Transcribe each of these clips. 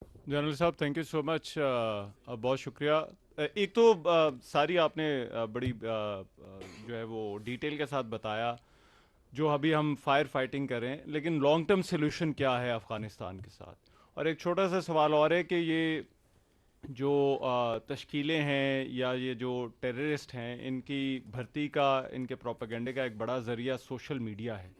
General साहब, thank you so much, बहुत शुक्रिया। एक तो सारी आपने बड़ी जो है वो डिटेल के साथ बताया जो अभी हम फायर फाइटिंग करें, लेकिन लॉन्ग टर्म सोल्यूशन क्या है अफ़गानिस्तान के साथ। और एक छोटा सा सवाल और है कि ये जो तश्कीलें हैं या ये जो टेररिस्ट हैं, इनकी भर्ती का, इनके प्रोपेगेंडे का एक बड़ा ज़रिया सोशल मीडिया है।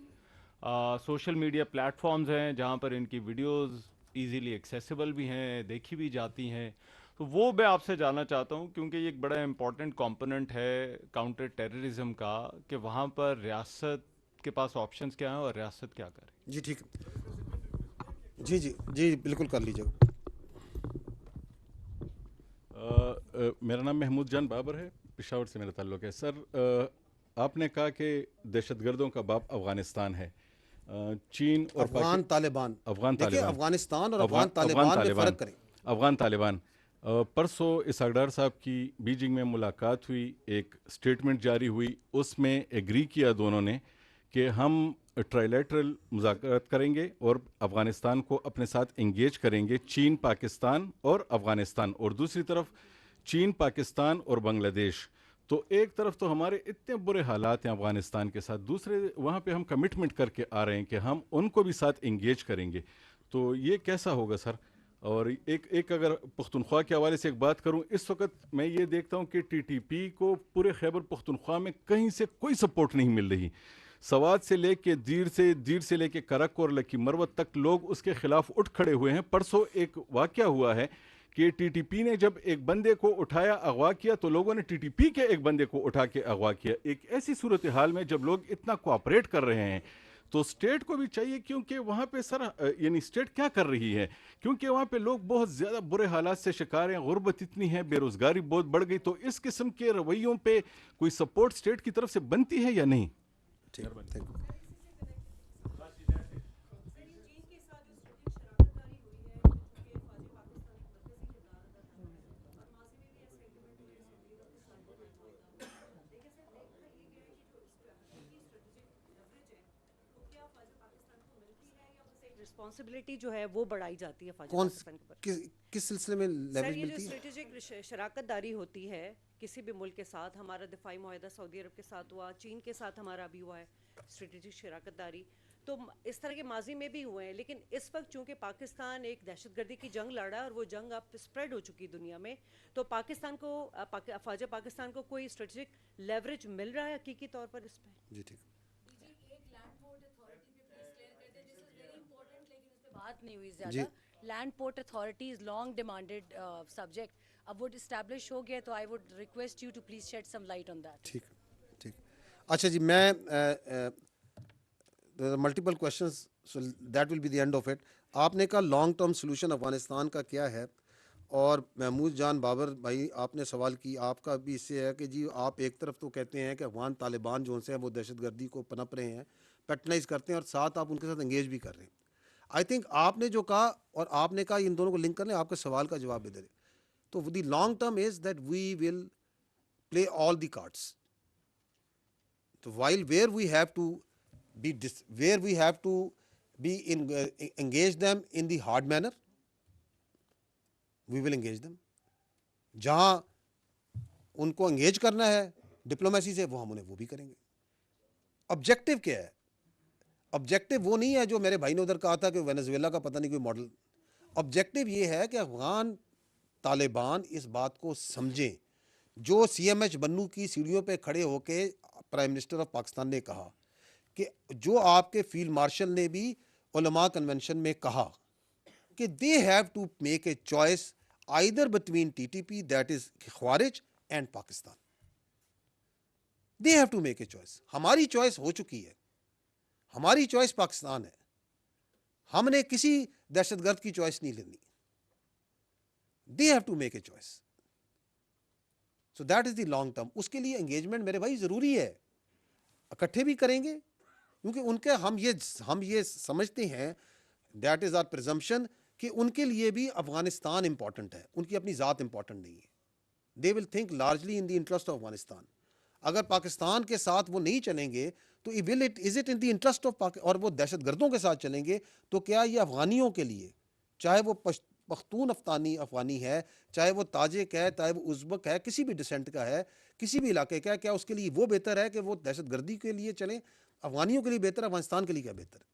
सोशल मीडिया प्लेटफॉर्म्स हैं जहाँ पर इनकी वीडियोस इजीली एक्सेसिबल भी हैं, देखी भी जाती हैं। तो वो मैं आपसे जानना चाहता हूँ, क्योंकि ये एक बड़ा इंपॉर्टेंट कंपोनेंट है काउंटर टेररिज्म का, कि वहाँ पर रियासत के पास ऑप्शंस क्या हैं और रियासत क्या करे। जी ठीक है। जी जी जी बिल्कुल कर लीजिएगा। मेरा नाम महमूद जान बाबर है, पेशावर से मेरा ताल्लुक़ है। सर, आपने कहा कि दहशतगर्दों का बाप अफ़गानिस्तान है। चीन और अफगान तालिबान, अफ़गान देखिए तालिबान, अफगानिस्तान और अफ़गान अफगान अफ़गान तालिबान में तालिबान, फ़र्क करें। अफ़गान तालिबान। परसों इसहाकडार साहब की बीजिंग में मुलाकात हुई, एक स्टेटमेंट जारी हुई, उसमें एग्री किया दोनों ने कि हम ट्राइलेटरल मुज़ाकरात करेंगे और अफ़गानिस्तान को अपने साथ इंगेज करेंगे, चीन, पाकिस्तान और अफ़गानिस्तान, और दूसरी तरफ चीन, पाकिस्तान और बांग्लादेश। तो एक तरफ तो हमारे इतने बुरे हालात हैं अफ़गानिस्तान के साथ, दूसरे वहाँ पे हम कमिटमेंट करके आ रहे हैं कि हम उनको भी साथ इंगेज करेंगे। तो ये कैसा होगा सर? और एक एक अगर पख्तूनख्वा के हवाले से एक बात करूं, इस वक्त मैं ये देखता हूं कि टीटीपी को पूरे खैबर पख्तूनख्वा में कहीं से कोई सपोर्ट नहीं मिल रही। सवात से लेके दीर से लेके करक और लकी मरवत तक लोग उसके खिलाफ उठ खड़े हुए हैं। परसों एक वाकया हुआ है कि टीटीपी ने जब एक बंदे को उठाया, अगवा किया, तो लोगों ने टीटीपी के एक बंदे को उठा के अगवा किया। एक ऐसी सूरत हाल में जब लोग इतना कोऑपरेट कर रहे हैं, तो स्टेट को भी चाहिए, क्योंकि वहाँ पे सर यानी स्टेट क्या कर रही है, क्योंकि वहाँ पे लोग बहुत ज़्यादा बुरे हालात से शिकार हैं, गुर्बत इतनी है, बेरोज़गारी बहुत बढ़ गई। तो इस किस्म के रवैयों पे कोई सपोर्ट स्टेट की तरफ से बनती है या नहीं? ठीक, थैंक यू। रिस्पॉन्सिबिलिटी जो है वो बढ़ाई जाती है फ़ौज कौन पाकिस्तान के ऊपर। किस सिलसिले में सर, लेवरेज ये जो मिलती है? स्ट्रेटेजिक शराकत दारी होती है किसी भी मुल्क के साथ, हमारा दिफाई माहिदा सऊदी अरब के साथ हुआ, चीन के साथ हमारा अभी हुआ है स्ट्रेटेजिक शराकत दारी। तो इस तरह के माजी में भी हुए हैं, लेकिन इस वक्त चूंकि पाकिस्तान एक दहशतगर्दी की जंग लड़ रहा है और वो जंग अब स्प्रेड हो चुकी दुनिया में, तो पाकिस्तान को फ़ौज पाकिस्तान को कोई स्ट्रेटेजिक लेवरेज मिल रहा है हकीकी तौर पर इस पर? जी ठीक। बात नहीं हुई जी ज़्यादा। Land port authority is long demanded subject. अब वो इस्टेब्लिश हो गया, तो I would request you to please shed some light on that. ठीक ठीक। अच्छा जी, मैं multiple questions, so that will be the end of it. आपने कहा लॉन्ग टर्म सोल्यूशन अफगानिस्तान का क्या है, और महमूद जान बाबर भाई आपने सवाल की, आपका भी इससे है कि जी आप एक तरफ तो कहते हैं कि अफगान तालिबान जो से हैं वो दहशतगर्दी को पनप रहे हैं, पैटर्नाइज करते हैं, और साथ आप उनके साथ एंगेज भी कर रहे हैं। आई थिंक आपने जो कहा और आपने कहा इन दोनों को लिंक कर लें, आपके सवाल का जवाब भी दे रहे। तो the long term is that we will play all the cards. So while where we have to where we have to be engage them in the hard manner, we will engage them. जहाँ उनको engage करना है diplomacy से, वो हम उन्हें वो भी करेंगे। ऑब्जेक्टिव क्या है? ऑब्जेक्टिव वो नहीं है जो मेरे भाई ने उधर कहा था कि वेनेजुएला का पता नहीं कोई मॉडल। ऑब्जेक्टिव ये है कि अफगान तालिबान इस बात को समझें, जो CMH बन्नू की सीढ़ियों पे खड़े होके प्राइम मिनिस्टर ऑफ पाकिस्तान ने कहा, कि जो आपके फील्ड मार्शल ने भी उलमा कन्वेंशन में कहा कि they have to make a choice either between TTP, that is ख्वारिज, and Pakistan. They have to make a choice. हमारी चॉइस हो चुकी है, हमारी चॉइस पाकिस्तान है, हमने किसी दहशतगर्द की चॉइस नहीं लेनी। They have to make a choice. So that is the long term. उसके लिए एंगेजमेंट मेरे भाई जरूरी है, इकट्ठे भी करेंगे, क्योंकि उनके हम ये समझते हैं, दैट इज आवर प्रिजम्पशन, कि उनके लिए भी अफगानिस्तान इंपॉर्टेंट है, उनकी अपनी ज़ात इंपॉर्टेंट नहीं है। They will think largely in the interest of Afghanistan. अगर पाकिस्तान के साथ वो नहीं चलेंगे तो is it in the interest of और वो दहशत गर्दों के साथ चलेंगे, तो क्या ये अफगानियों के लिए, चाहे वो پختون افغانی ہے، چاہے وہ تاجک ہے، چاہے وہ ازبک ہے، کسی بھی ڈسینٹ کا ہے، کسی بھی علاقے کا ہے، کیا اس کے لیے وہ بہتر ہے کہ وہ دہشت گردی کے لیے چلیں؟ افغانیوں کے لیے بہتر ہے، افغانستان کے لیے کیا بہتر ہے؟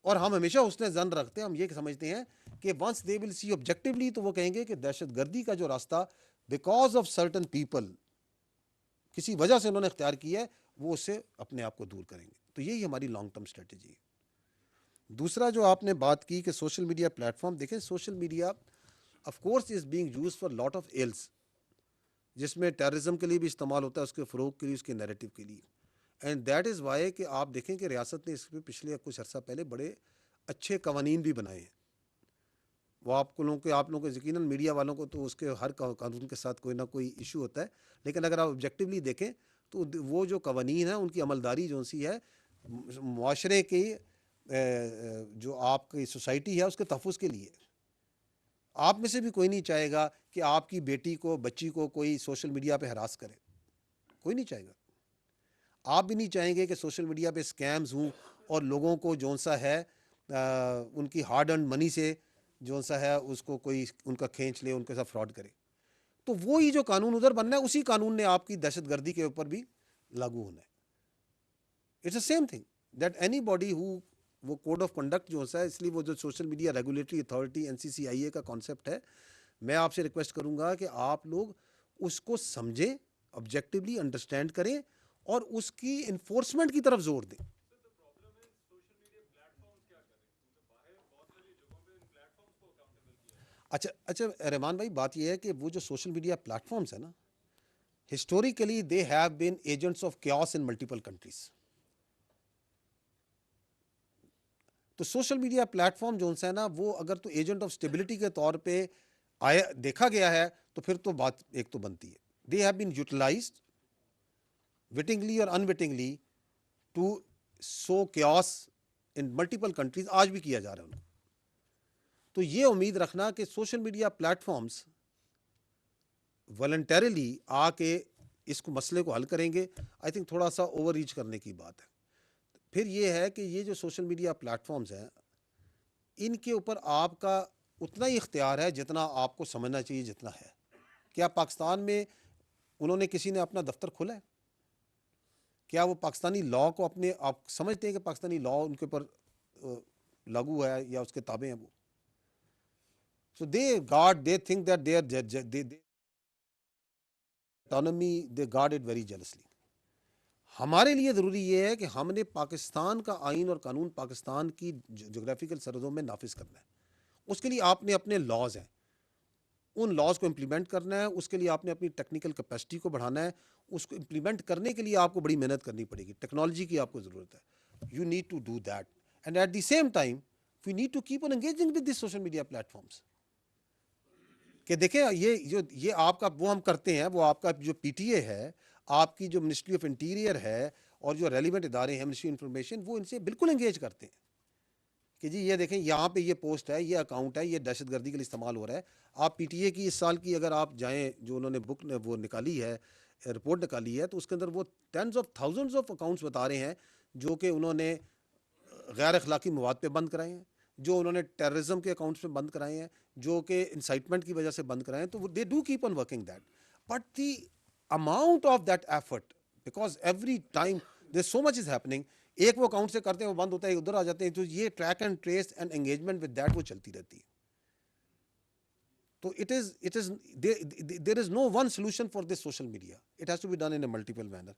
اور ہم ہمیشہ حسن ظن رکھتے ہیں، ہم یہ سمجھتے ہیں کہ once they will C objectively تو وہ کہیں گے کہ دہشت گردی کا جو راستہ بیکاز آف سرٹن پیپل کسی وجہ سے انہوں نے اختیار کیا ہے، وہ اس سے اپنے آپ کو دور کریں گے. تو یہی ہماری لانگ ٹرم اسٹریٹجی ہے. دوسرا جو آپ نے بات کی کہ سوشل میڈیا پلیٹ فارم، دیکھیں social media of course is being used for lot of ills, جس میں ٹیررزم کے لیے بھی استعمال ہوتا ہے، اس کے فروغ کے لیے، اس کے نیریٹو کے لیے. اینڈ دیٹ از وائی کہ آپ دیکھیں کہ ریاست نے اس پہ پچھلے کچھ عرصہ پہلے بڑے اچھے قوانین بھی بنائے ہیں. وہ آپ لوگوں کو یقیناً میڈیا والوں کو تو اس کے ہر قانون کے ساتھ کوئی نہ کوئی ایشو ہوتا ہے، لیکن اگر آپ آبجیکٹیولی دیکھیں تو وہ جو قوانین ہیں ان کی عملداری جو سی ہے معاشرے کی جو آپ کی سوسائٹی ہے اس کے تحفظ کے لیے. آپ میں سے بھی کوئی نہیں چاہے گا کہ آپ کی بیٹی کو، بچی کو کوئی سوشل میڈیا پہ ہراس کرے، کوئی نہیں چاہے گا. آپ بھی نہیں چاہیں گے کہ سوشل میڈیا پہ اسکیمز ہوں اور لوگوں کو جون سا ہے ان کی ہارڈ ارنڈ منی سے جون سا ہے اس کو کوئی ان کا کھینچ لے، ان کے ساتھ فراڈ کرے. تو وہی جو قانون ادھر بننا ہے، اسی قانون نے آپ کی دہشت گردی کے اوپر بھی لاگو ہونا ہے. It's a same thing that اینی باڈی ہو، وہ کوڈ آف کنڈکٹ جو ہے، اس لیے وہ جو social media regulatory authority NCCIA کا کانسیپٹ ہے، میں آپ سے ریکویسٹ کروں گا کہ آپ لوگ اس کو سمجھیں، آبجیکٹیولی انڈرسٹینڈ کریں اور اس کی انفورسمنٹ کی طرف زور دیں. اچھا رحمان بھائی، بات یہ ہے کہ وہ جو سوشل میڈیا پلیٹ فارمز ہیں نا، historically they have been agents of chaos in multiple countries. تو سوشل میڈیا پلیٹ فارم جو ہے نا، وہ اگر تو ایجنٹ آف اسٹیبلٹی کے طور پہ دیکھا گیا ہے تو پھر تو بات ایک تو بنتی ہے. دے ہیو بین یوٹیلائزڈ وٹنگلی اور unwittingly to sow chaos in multiple countries, آج بھی کیا جا رہا ہے ان کو. تو یہ امید رکھنا کہ social media platforms voluntarily آ کے اس کو مسئلے کو حل کریں گے، آئی تھنک تھوڑا سا اوور ریچ کرنے کی بات ہے. پھر یہ ہے کہ یہ جو سوشل میڈیا پلیٹ فارمز ہیں، ان کے اوپر آپ کا اتنا ہی اختیار ہے جتنا آپ کو سمجھنا چاہیے جتنا ہے. کیا پاکستان میں انہوں نے کسی نے اپنا دفتر کھولا ہے؟ کیا وہ پاکستانی لاء کو اپنے آپ سمجھتے ہیں کہ پاکستانی لاء ان کے اوپر لاگو ہے یا اس کے تابع ہیں وہ؟ So they think that they autonomy, they guard it very jealously. ہمارے لیے ضروری یہ ہے کہ ہم نے پاکستان کا آئین اور قانون پاکستان کی جغرافیکل سرحدوں میں نافذ کرنا ہے. اس کے لیے آپ نے اپنے لاز ہیں، ان لاز کو امپلیمنٹ کرنا ہے. اس کے لیے آپ نے اپنی ٹیکنیکل کیپیسٹی کو بڑھانا ہے. اس کو امپلیمنٹ کرنے کے لیے آپ کو بڑی محنت کرنی پڑے گی. ٹیکنالوجی کی آپ کو ضرورت ہے. You need to do that, and at the same time we need to keep on engaging with the social media platforms. کہ دیکھیں یہ آپ کا وہ ہم کرتے ہیں، وہ آپ کا جو PTA ہے، آپ کی جو منسٹری آف انٹیریئر ہے اور جو ریلیونٹ ادارے ہیں، منسٹری انفارمیشن، وہ ان سے بالکل انگیج کرتے ہیں کہ جی یہ دیکھیں یہاں پہ یہ پوسٹ ہے، یہ اکاؤنٹ ہے، یہ دہشت گردی کے لیے استعمال ہو رہا ہے. آپ PTA کی اس سال کی اگر آپ جائیں، جو انہوں نے بک وہ نکالی ہے، رپورٹ نکالی ہے، تو اس کے اندر وہ tens of thousands of accounts بتا رہے ہیں جو کہ انہوں نے غیر اخلاقی مواد پہ بند کرائے ہیں، جو انہوں نے ٹیررزم کے اکاؤنٹس پہ بند کرائے ہیں، جو کہ انسائٹمنٹ کی وجہ سے بند کرائے ہیں. تو they do keep on working that, but the amount of that effort, because every time there so much is happening. ایک وہ اکاؤنٹ سے کرتے ہیں، وہ بند ہوتا ہے، ادھر آ جاتے ہیں. تو یہ track and trace and engagement with that وہ چلتی رہتی ہے. تو there is no one solution for this social media. It has to be done in a multiple manner.